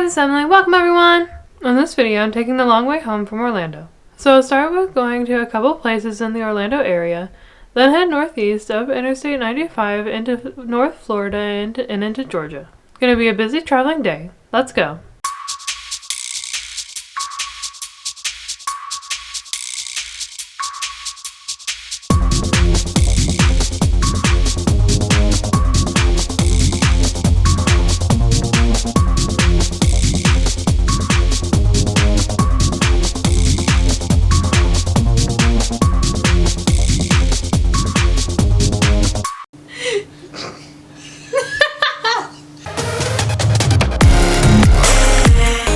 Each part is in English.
guys, it's Emily. Welcome everyone! In this video, I'm taking the long way home from Orlando. So I'll start with going to a couple places in the Orlando area, then head northeast up Interstate 95 into North Florida and into Georgia. It's gonna be a busy traveling day. Let's go!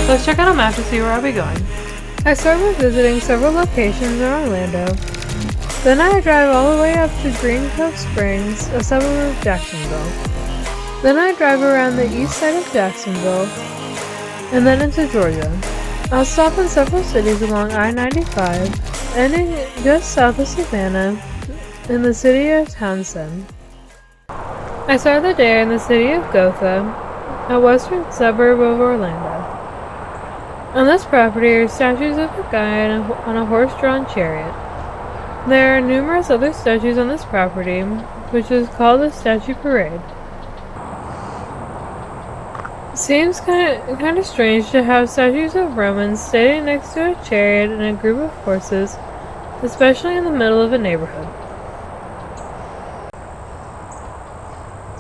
Let's check out a map to see where I'll be going. I start with visiting several locations in Orlando. Then I drive all the way up to Green Cove Springs, a suburb of Jacksonville. Then I drive around the east side of Jacksonville, and then into Georgia. I'll stop in several cities along I-95, ending just south of Savannah, in the city of Townsend. I start the day in the city of Gotha, a western suburb of Orlando. On this property are statues of a guy on a horse-drawn chariot. There are numerous other statues on this property, which is called the Statue Parade. Seems kind of strange to have statues of Romans standing next to a chariot and a group of horses, especially in the middle of a neighborhood.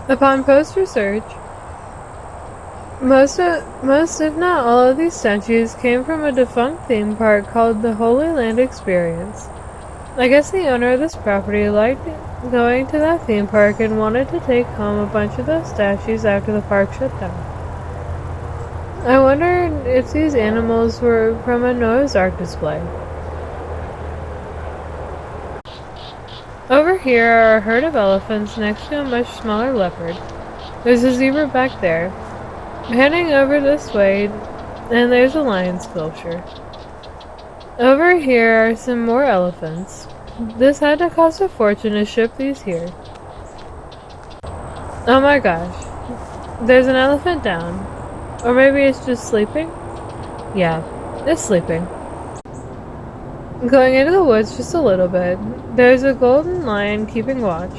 Upon post-research, most if not all of these statues came from a defunct theme park called the Holy Land Experience. I guess the owner of this property liked going to that theme park and wanted to take home a bunch of those statues after the park shut down. I wonder if these animals were from a Noah's Ark display. Over here are a herd of elephants next to a much smaller leopard. There's a zebra back there. Heading over this way, and there's a lion sculpture. Over here are some more elephants. This had to cost a fortune to ship these here. Oh my gosh. There's an elephant down. Or maybe it's just sleeping? Yeah, it's sleeping. Going into the woods just a little bit, there's a golden lion keeping watch.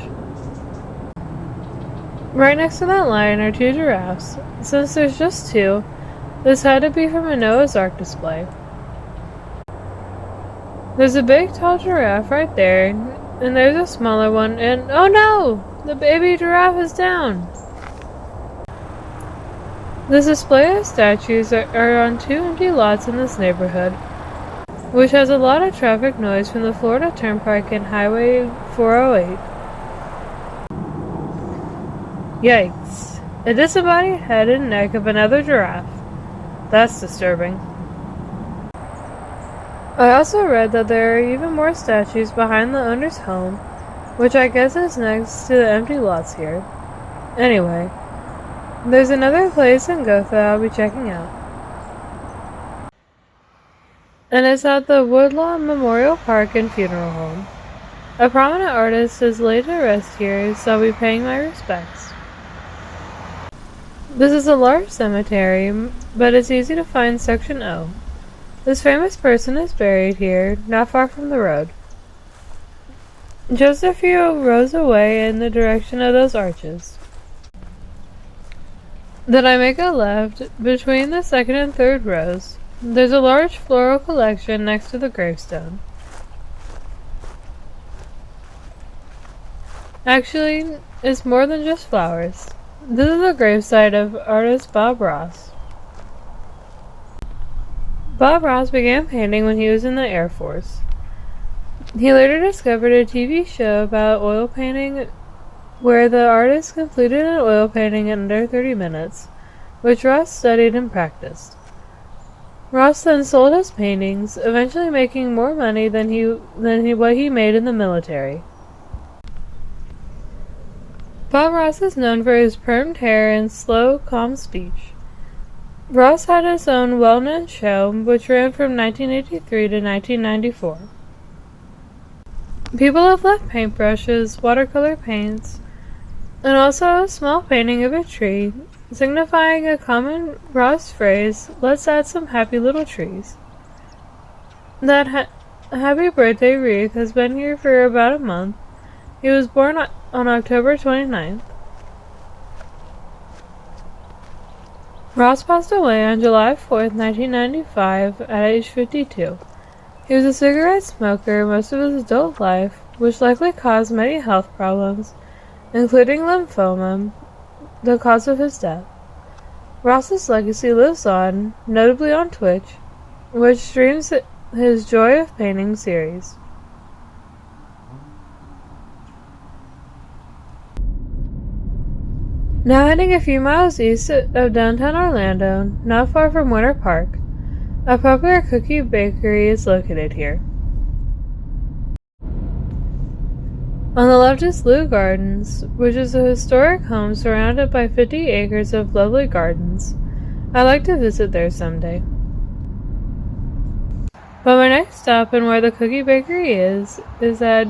Right next to that lion are two giraffes. Since there's just two, this had to be from a Noah's Ark display. There's a big tall giraffe right there, and there's a smaller one, and oh no! The baby giraffe is down! This display of statues are on two empty lots in this neighborhood, which has a lot of traffic noise from the Florida Turnpike and Highway 408. Yikes. A disembodied head and neck of another giraffe. That's disturbing. I also read that there are even more statues behind the owner's home, which I guess is next to the empty lots here. Anyway, there's another place in Gotha I'll be checking out. And it's at the Woodlawn Memorial Park and Funeral Home. A prominent artist is laid to rest here, so I'll be paying my respects. This is a large cemetery, but it's easy to find Section O. This famous person is buried here, not far from the road. Just a few rows away in the direction of those arches. Then I make a left between the second and third rows. There's a large floral collection next to the gravestone. Actually, it's more than just flowers. This is the gravesite of artist Bob Ross. Bob Ross began painting when he was in the Air Force. He later discovered a TV show about oil painting where the artist completed an oil painting in under 30 minutes, which Ross studied and practiced. Ross then sold his paintings, eventually making more money than what he made in the military. Bob Ross is known for his permed hair and slow, calm speech. Ross had his own well-known show, which ran from 1983 to 1994. People have left paintbrushes, watercolor paints, and also a small painting of a tree signifying a common Ross phrase, "Let's add some happy little trees." That happy birthday wreath has been here for about a month. He was born on October 29th. Ross passed away on July 4th, 1995, at age 52. He was a cigarette smoker most of his adult life, which likely caused many health problems, including lymphoma, the cause of his death. Ross's legacy lives on, notably on Twitch, which streams his Joy of Painting series. Now heading a few miles east of downtown Orlando, not far from Winter Park, a popular cookie bakery is located here. On the left is Lou Gardens, which is a historic home surrounded by 50 acres of lovely gardens. I'd like to visit there someday. But my next stop and where the cookie bakery is at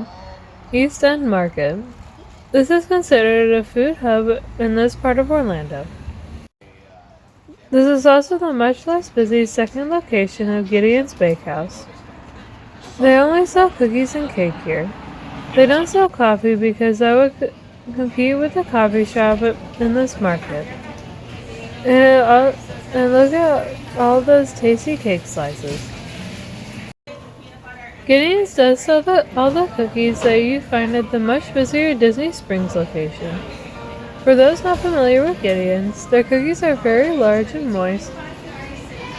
East End Market. This is considered a food hub in this part of Orlando. This is also the much less busy second location of Gideon's Bakehouse. They only sell cookies and cake here. They don't sell coffee because that would compete with the coffee shop in this market. And look at all those tasty cake slices. Gideon's does sell all the cookies that you find at the much busier Disney Springs location. For those not familiar with Gideon's, their cookies are very large and moist,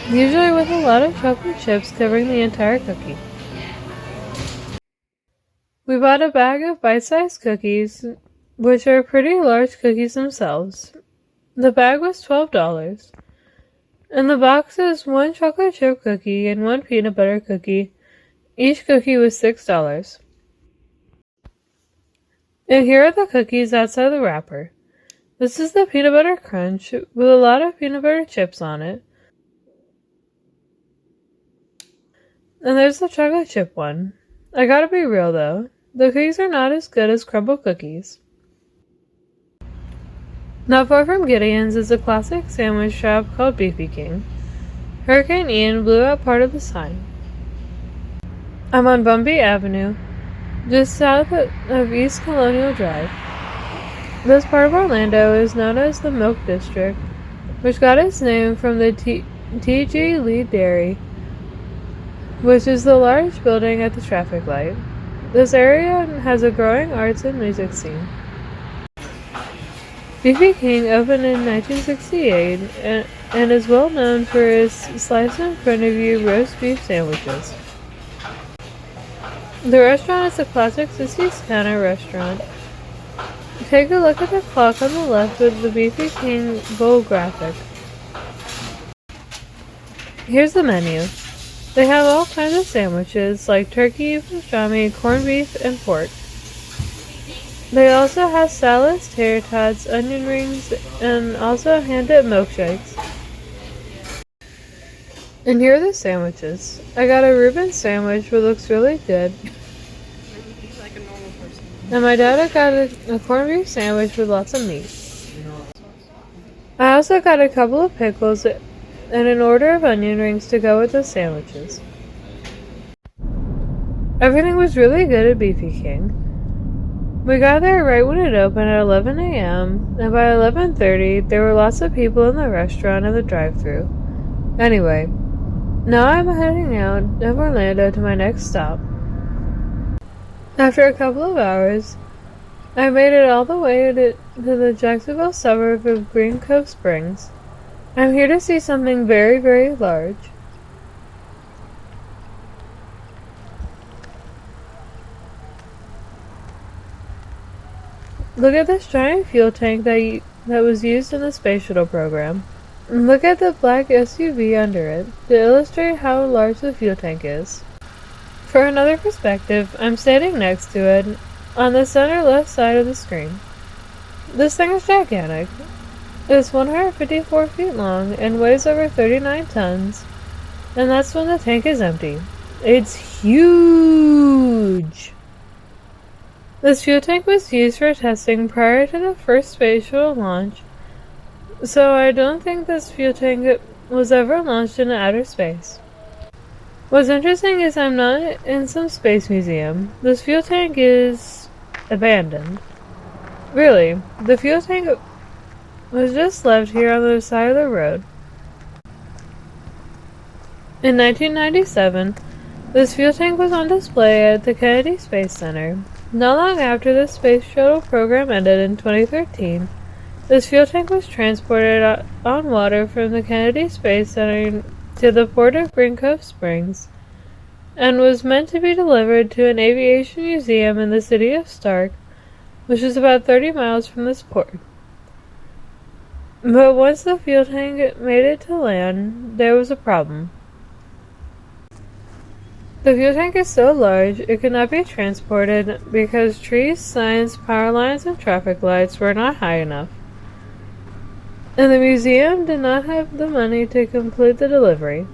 usually with a lot of chocolate chips covering the entire cookie. We bought a bag of bite-sized cookies, which are pretty large cookies themselves. The bag was $12. In the box is one chocolate chip cookie and one peanut butter cookie. Each cookie was $6. And here are the cookies outside the wrapper. This is the peanut butter crunch with a lot of peanut butter chips on it. And there's the chocolate chip one. I gotta be real though, the cookies are not as good as crumble cookies. Not far from Gideon's is a classic sandwich shop called Beefy King. Hurricane Ian blew out part of the sign. I'm on Bumbee Avenue, just south of East Colonial Drive. This part of Orlando is known as the Milk District, which got its name from the T.G. Lee Dairy, which is the large building at the traffic light. This area has a growing arts and music scene. Beefy King opened in 1968 and is well known for his slice-in-front-of-you roast beef sandwiches. The restaurant is a classic 60s counter restaurant. Take a look at the clock on the left with the Beefy King bowl graphic. Here's the menu. They have all kinds of sandwiches like turkey, pastrami, corned beef, and pork. They also have salads, tater tots, onion rings, and also hand-dipped milkshakes. And here are the sandwiches. I got a Reuben sandwich, which looks really good. Like a normal person. And my dad got a corned beef sandwich with lots of meat. I also got a couple of pickles and an order of onion rings to go with the sandwiches. Everything was really good at Beefy King. We got there right when it opened at 11 a.m. and by 11:30 there were lots of people in the restaurant and the drive-thru. Anyway, now I'm heading out of Orlando to my next stop. After a couple of hours, I made it all the way to the Jacksonville suburb of Green Cove Springs. I'm here to see something very, very large. Look at this giant fuel tank that was used in the Space Shuttle program. And look at the black SUV under it to illustrate how large the fuel tank is. For another perspective, I'm standing next to it on the center left side of the screen. This thing is gigantic. It's 154 feet long and weighs over 39 tons, and that's when the tank is empty. It's huge! This fuel tank was used for testing prior to the first space shuttle launch, So I don't think this fuel tank was ever launched into outer space. What's interesting is I'm not in some space museum. This fuel tank is abandoned. Really, the fuel tank was just left here on the side of the road. In 1997, this fuel tank was on display at the Kennedy Space Center. Not long after the Space Shuttle program ended in 2013, this fuel tank was transported on water from the Kennedy Space Center to the port of Green Cove Springs and was meant to be delivered to an aviation museum in the city of Stark, which is about 30 miles from this port. But once the fuel tank made it to land, there was a problem. The fuel tank is so large it could not be transported because trees, signs, power lines, and traffic lights were not high enough. And the museum did not have the money to complete the delivery.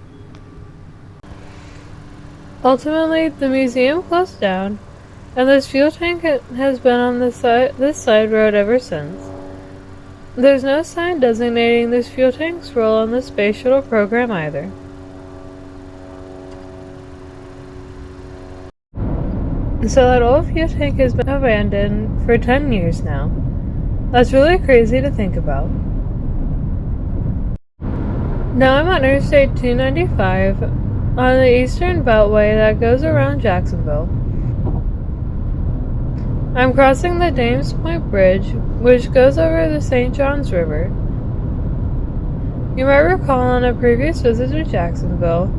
Ultimately, the museum closed down, and this fuel tank has been on this side road ever since. There's no sign designating this fuel tank's role on the Space Shuttle program either. So that old fuel tank has been abandoned for 10 years now. That's really crazy to think about. Now I'm on Interstate 295 on the eastern beltway that goes around Jacksonville. I'm crossing the Dames Point Bridge, which goes over the St. Johns River. You might recall on a previous visit to Jacksonville,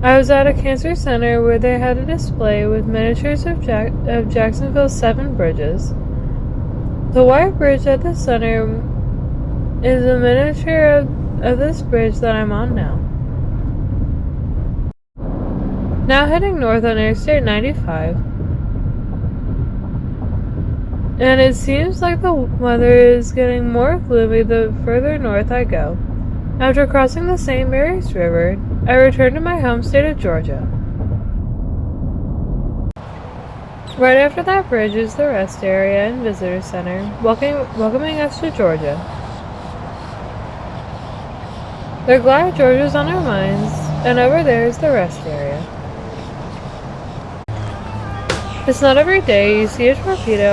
I was at a cancer center where they had a display with miniatures of Jacksonville's 7 bridges. The white bridge at the center is a miniature of this bridge that I'm on now. Now heading north on Interstate 95. And it seems like the weather is getting more gloomy the further north I go. After crossing the St. Mary's River, I return to my home state of Georgia. Right after that bridge is the rest area and visitor center, welcoming us to Georgia. They're glad Georgia's on our minds, and over there is the rest area. It's not every day you see a torpedo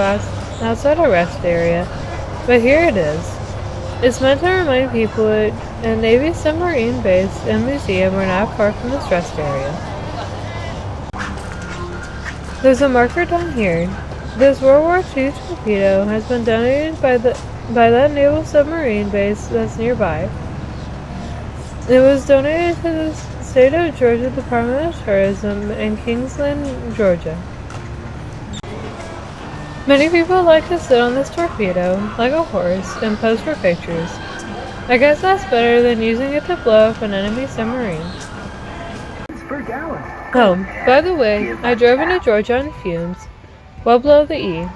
outside a rest area, but here it is. It's meant to remind people that a Navy submarine base and museum are not far from this rest area. There's a marker down here. This World War II torpedo has been donated by that naval submarine base that's nearby. It was donated to the state of Georgia Department of Tourism in Kingsland, Georgia. Many people like to sit on this torpedo, like a horse, and pose for pictures. I guess that's better than using it to blow up an enemy submarine. Oh, by the way, I drove into Georgia on fumes, well below the E.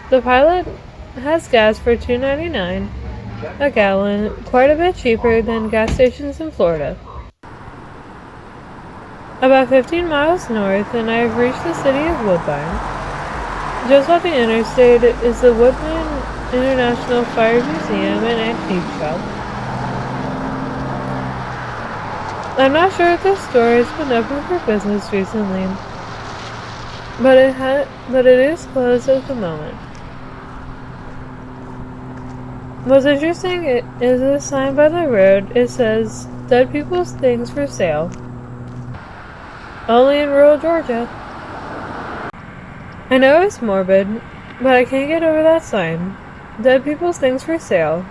The pilot has gas for $2.99 a gallon, quite a bit cheaper than gas stations in Florida. About 15 miles north, and I have reached the city of Woodbine. Just off the interstate is the Woodbine International Fire Museum and Antique Shop. I'm not sure if this store has been open for business recently, but it is closed at the moment. What's interesting is a sign by the road. It says, "Dead people's things for sale." Only in rural Georgia. I know it's morbid, but I can't get over that sign. Dead people's things for sale.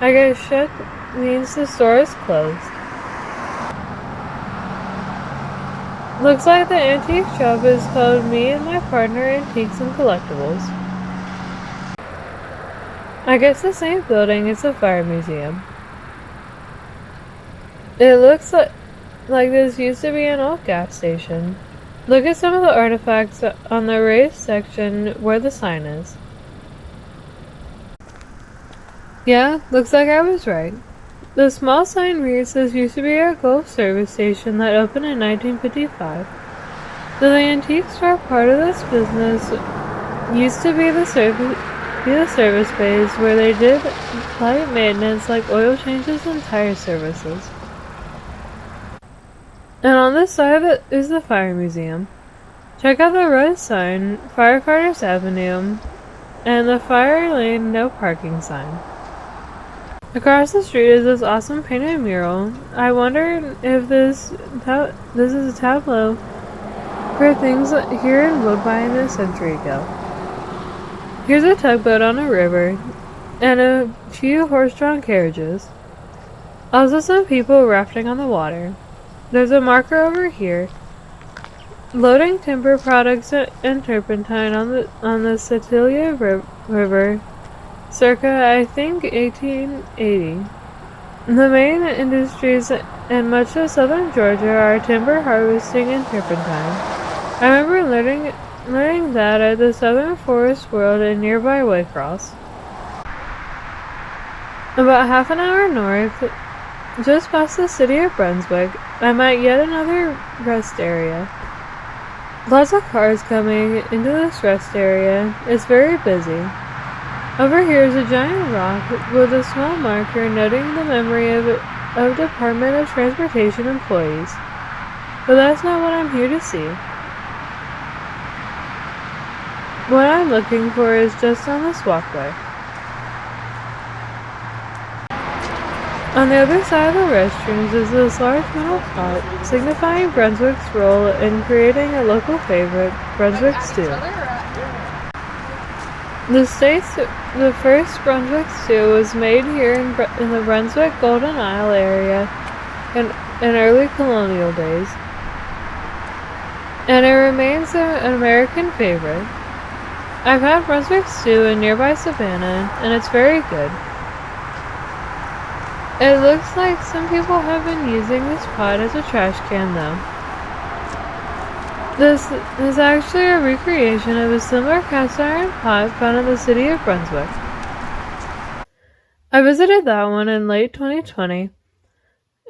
I guess shut means the store is closed. Looks like the antique shop is called Me and My Partner Antiques and Collectibles. I guess the same building is the fire museum. It looks like this used to be an old gas station. Look at some of the artifacts on the raised section where the sign is. Yeah, looks like I was right. The small sign reads this used to be a Gulf service station that opened in 1955. Though the antique store part of this business used to be the be the service bays where they did light maintenance like oil changes and tire services. And on this side is the Fire Museum. Check out the Roadside, Firefighters Avenue, and the Fire Lane No Parking sign. Across the street is this awesome painted mural. I wonder if this is a tableau for things here in Woodbine a century ago. Here's a tugboat on a river, and a few horse-drawn carriages. Also some people rafting on the water. There's a marker over here, loading timber products and turpentine on the Satilia River, circa I think 1880. The main industries in much of southern Georgia are timber harvesting and turpentine. I remember learning that at the Southern Forest World in nearby Waycross. About half an hour north, just past the city of Brunswick, I met yet another rest area. Lots of cars coming into this rest area. It's very busy. Over here is a giant rock with a small marker noting the memory of Department of Transportation employees. But that's not what I'm here to see. What I'm looking for is just on this walkway. On the other side of the restrooms is this large metal pot, signifying Brunswick's role in creating a local favorite, Brunswick stew. The first Brunswick stew was made here in the Brunswick Golden Isle area in early colonial days, and it remains an American favorite. I've had Brunswick stew in nearby Savannah, and it's very good. It looks like some people have been using this pot as a trash can though. This is actually a recreation of a similar cast iron pot found in the city of Brunswick. I visited that one in late 2020,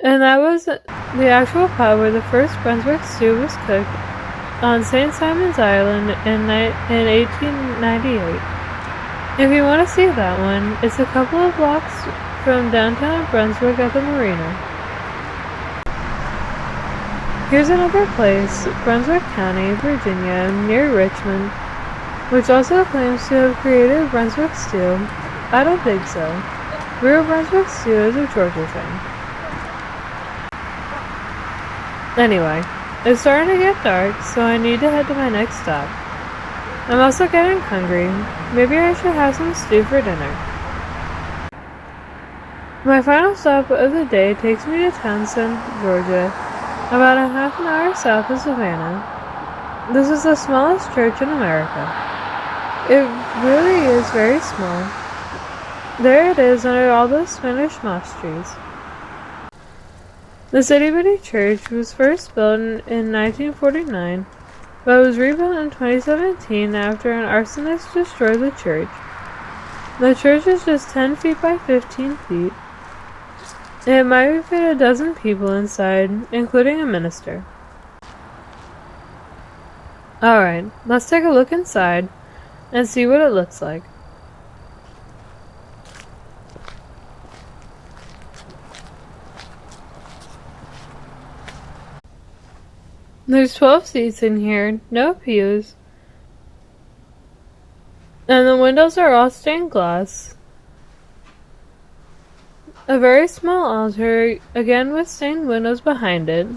and that was the actual pot where the first Brunswick stew was cooked on St. Simon's Island in 1898. If you want to see that one, it's a couple of blocks from downtown Brunswick at the marina. Here's another place, Brunswick County, Virginia, near Richmond, which also claims to have created Brunswick stew. I don't think so. Real Brunswick stew is a Georgia thing. Anyway, it's starting to get dark, so I need to head to my next stop. I'm also getting hungry. Maybe I should have some stew for dinner. My final stop of the day takes me to Townsend, Georgia, about a half an hour south of Savannah. This is the smallest church in America. It really is very small. There it is under all those Spanish moss trees. The city-bitty church was first built in 1949, but was rebuilt in 2017 after an arsonist destroyed the church. The church is just 10 feet by 15 feet. It might fit a dozen people inside, including a minister. Alright, let's take a look inside and see what it looks like. There's 12 seats in here, no pews, and the windows are all stained glass. A very small altar, again with stained windows behind it.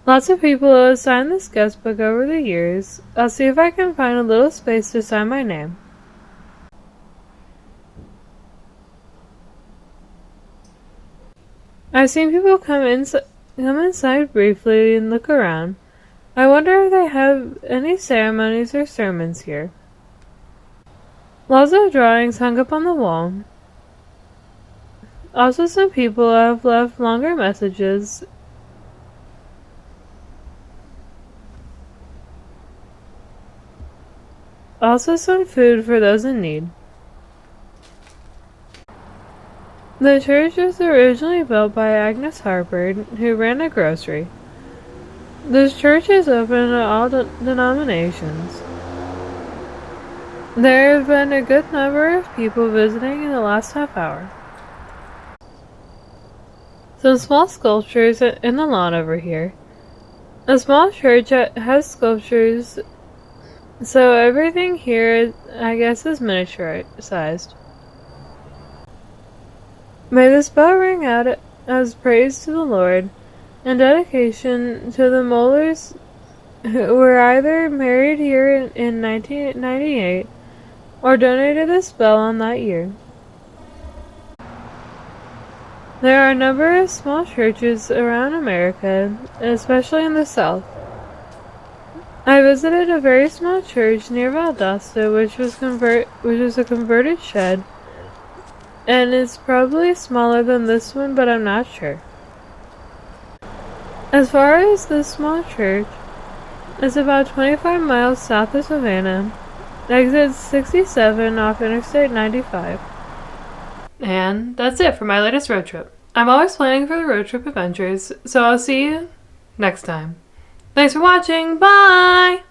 Lots of people have signed this guest book over the years. I'll see if I can find a little space to sign my name. I've seen people come inside briefly and look around. I wonder if they have any ceremonies or sermons here. Lots of drawings hung up on the wall. Also, some people have left longer messages. Also, some food for those in need. The church was originally built by Agnes Harper, who ran a grocery. This church is open to all denominations. There have been a good number of people visiting in the last half hour. Some small sculptures in the lawn over here. A small church has sculptures, so everything here, I guess, is miniature-sized. May this bell ring out as praise to the Lord and dedication to the Mollers who were either married here in 1998 or donated this bell on that year. There are a number of small churches around America, especially in the South. I visited a very small church near Valdosta, which was a converted shed, and it's probably smaller than this one, but I'm not sure. As far as this small church, it's about 25 miles south of Savannah, exit 67 off Interstate 95. And that's it for my latest road trip. I'm always planning for the road trip adventures, so I'll see you next time. Thanks for watching. Bye!